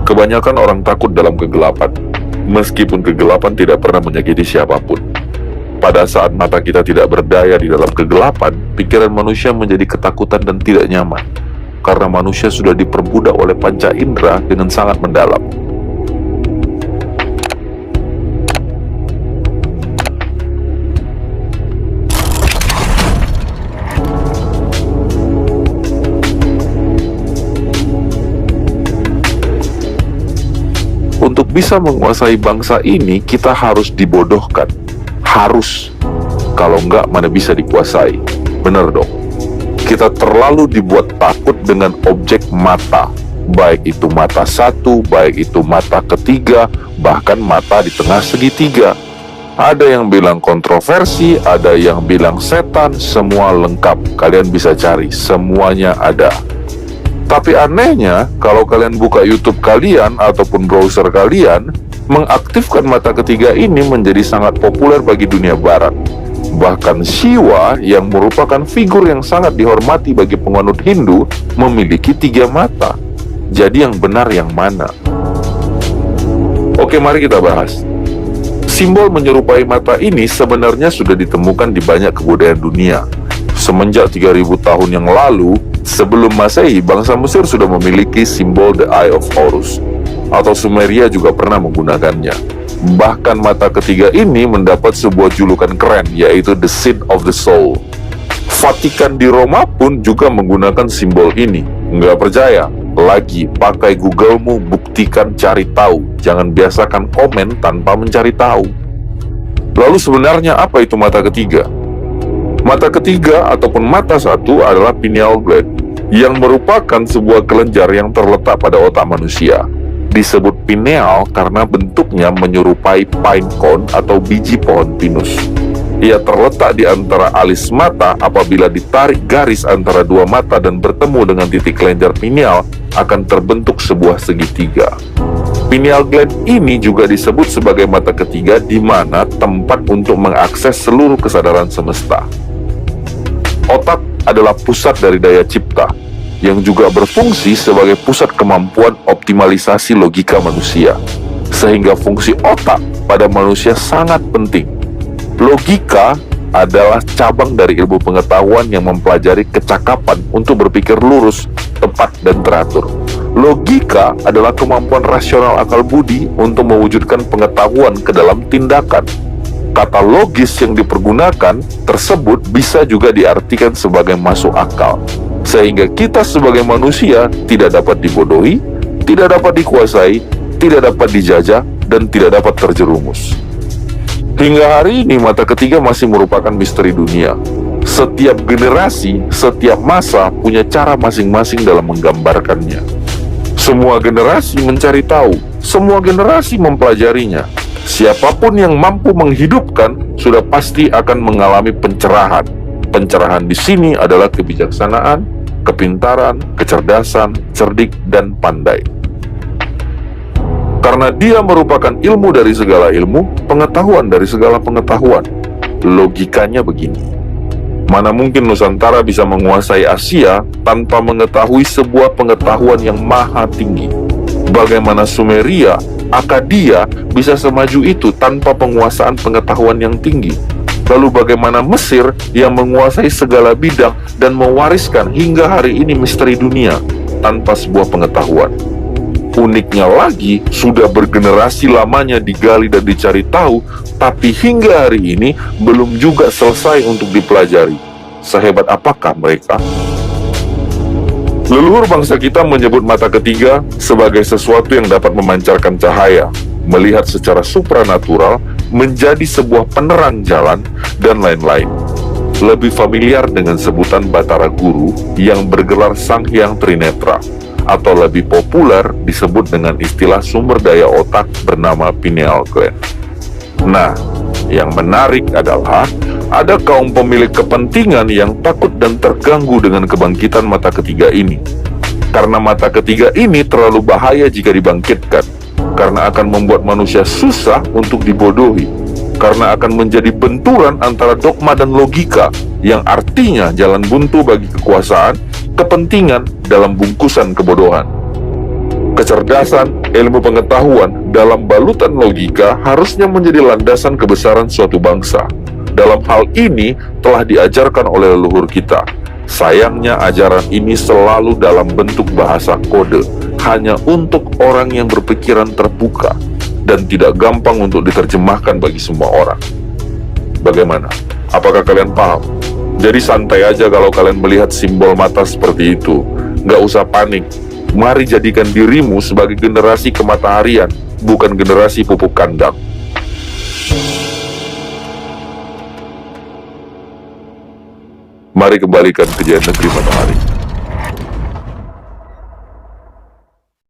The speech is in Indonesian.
Kebanyakan orang takut dalam kegelapan, meskipun kegelapan tidak pernah menyakiti siapapun. Pada saat mata kita tidak berdaya di dalam kegelapan, pikiran manusia menjadi ketakutan dan tidak nyaman, karena manusia sudah diperbudak oleh panca indera dengan sangat mendalam. Untuk bisa menguasai bangsa ini, kita harus dibodohkan. Harus. Kalau enggak, mana bisa dikuasai. Bener dong. Kita terlalu dibuat takut dengan objek mata. Baik itu mata satu, baik itu mata ketiga, bahkan mata di tengah segitiga. Ada yang bilang kontroversi, ada yang bilang setan, semua lengkap. Kalian bisa cari, semuanya ada. Tapi anehnya, kalau kalian buka YouTube kalian ataupun browser kalian, mengaktifkan mata ketiga ini menjadi sangat populer bagi dunia barat. Bahkan Shiva, yang merupakan figur yang sangat dihormati bagi penganut Hindu, memiliki 3 mata. Jadi yang benar yang mana? Oke, mari kita bahas. Simbol menyerupai mata ini sebenarnya sudah ditemukan di banyak kebudayaan dunia. Semenjak 3000 tahun yang lalu, sebelum Masehi, bangsa Mesir sudah memiliki simbol The Eye of Horus, atau Sumeria juga pernah menggunakannya. Bahkan mata ketiga ini mendapat sebuah julukan keren, yaitu The Seat of the Soul. Vatikan di Roma pun juga menggunakan simbol ini. Nggak percaya? Lagi, pakai Google-mu, buktikan, cari tahu. Jangan biasakan komen tanpa mencari tahu. Lalu sebenarnya apa itu mata ketiga? Mata ketiga ataupun mata satu adalah pineal gland, yang merupakan sebuah kelenjar yang terletak pada otak manusia. Disebut pineal karena bentuknya menyerupai pine cone atau biji pohon pinus. Ia terletak di antara alis mata. Apabila ditarik garis antara dua mata dan bertemu dengan titik kelenjar pineal, akan terbentuk sebuah segitiga. Pineal gland ini juga disebut sebagai mata ketiga, di mana tempat untuk mengakses seluruh kesadaran semesta. Otak adalah pusat dari daya cipta, yang juga berfungsi sebagai pusat kemampuan optimalisasi logika manusia. Sehingga fungsi otak pada manusia sangat penting. Logika adalah cabang dari ilmu pengetahuan yang mempelajari kecakapan untuk berpikir lurus, tepat, dan teratur. Logika adalah kemampuan rasional akal budi untuk mewujudkan pengetahuan ke dalam tindakan. Kata logis yang dipergunakan tersebut bisa juga diartikan sebagai masuk akal. Sehingga kita sebagai manusia tidak dapat dibodohi, tidak dapat dikuasai, tidak dapat dijajah, dan tidak dapat terjerumus. Hingga hari ini mata ketiga masih merupakan misteri dunia. Setiap generasi, setiap masa punya cara masing-masing dalam menggambarkannya. Semua generasi mencari tahu, semua generasi mempelajarinya. Siapapun yang mampu menghidupkan sudah pasti akan mengalami pencerahan. Pencerahan di sini adalah kebijaksanaan, kepintaran, kecerdasan, cerdik, dan pandai. Karena dia merupakan ilmu dari segala ilmu, pengetahuan dari segala pengetahuan. Logikanya begini. Mana mungkin Nusantara bisa menguasai Asia tanpa mengetahui sebuah pengetahuan yang maha tinggi? Bagaimana Sumeria, Akadia bisa semaju itu tanpa penguasaan pengetahuan yang tinggi? Lalu bagaimana Mesir yang menguasai segala bidang dan mewariskan hingga hari ini misteri dunia tanpa sebuah pengetahuan? Uniknya lagi, sudah bergenerasi lamanya digali dan dicari tahu, tapi hingga hari ini belum juga selesai untuk dipelajari. Sehebat apakah mereka? Leluhur bangsa kita menyebut mata ketiga sebagai sesuatu yang dapat memancarkan cahaya, melihat secara supranatural, menjadi sebuah penerang jalan, dan lain-lain. Lebih familiar dengan sebutan Batara Guru yang bergelar Sang Hyang Trinetra, atau lebih populer disebut dengan istilah sumber daya otak bernama pineal gland. Nah, yang menarik adalah ada kaum pemilik kepentingan yang takut dan terganggu dengan kebangkitan mata ketiga ini. Karena mata ketiga ini terlalu bahaya jika dibangkitkan, karena akan membuat manusia susah untuk dibodohi, karena akan menjadi benturan antara dogma dan logika, yang artinya jalan buntu bagi kekuasaan, kepentingan dalam bungkusan kebodohan. Kecerdasan, Ilmu pengetahuan dalam balutan logika harusnya menjadi landasan kebesaran suatu bangsa. Dalam hal ini telah diajarkan oleh leluhur kita. Sayangnya ajaran ini selalu dalam bentuk bahasa kode, hanya untuk orang yang berpikiran terbuka dan tidak gampang untuk diterjemahkan bagi semua orang. Bagaimana? Apakah kalian paham? Jadi santai aja kalau kalian melihat simbol mata seperti itu. Nggak usah panik. Mari jadikan dirimu sebagai generasi kemataharian, bukan generasi pupuk kandang. Mari kembalikan kejayaan negeri matahari.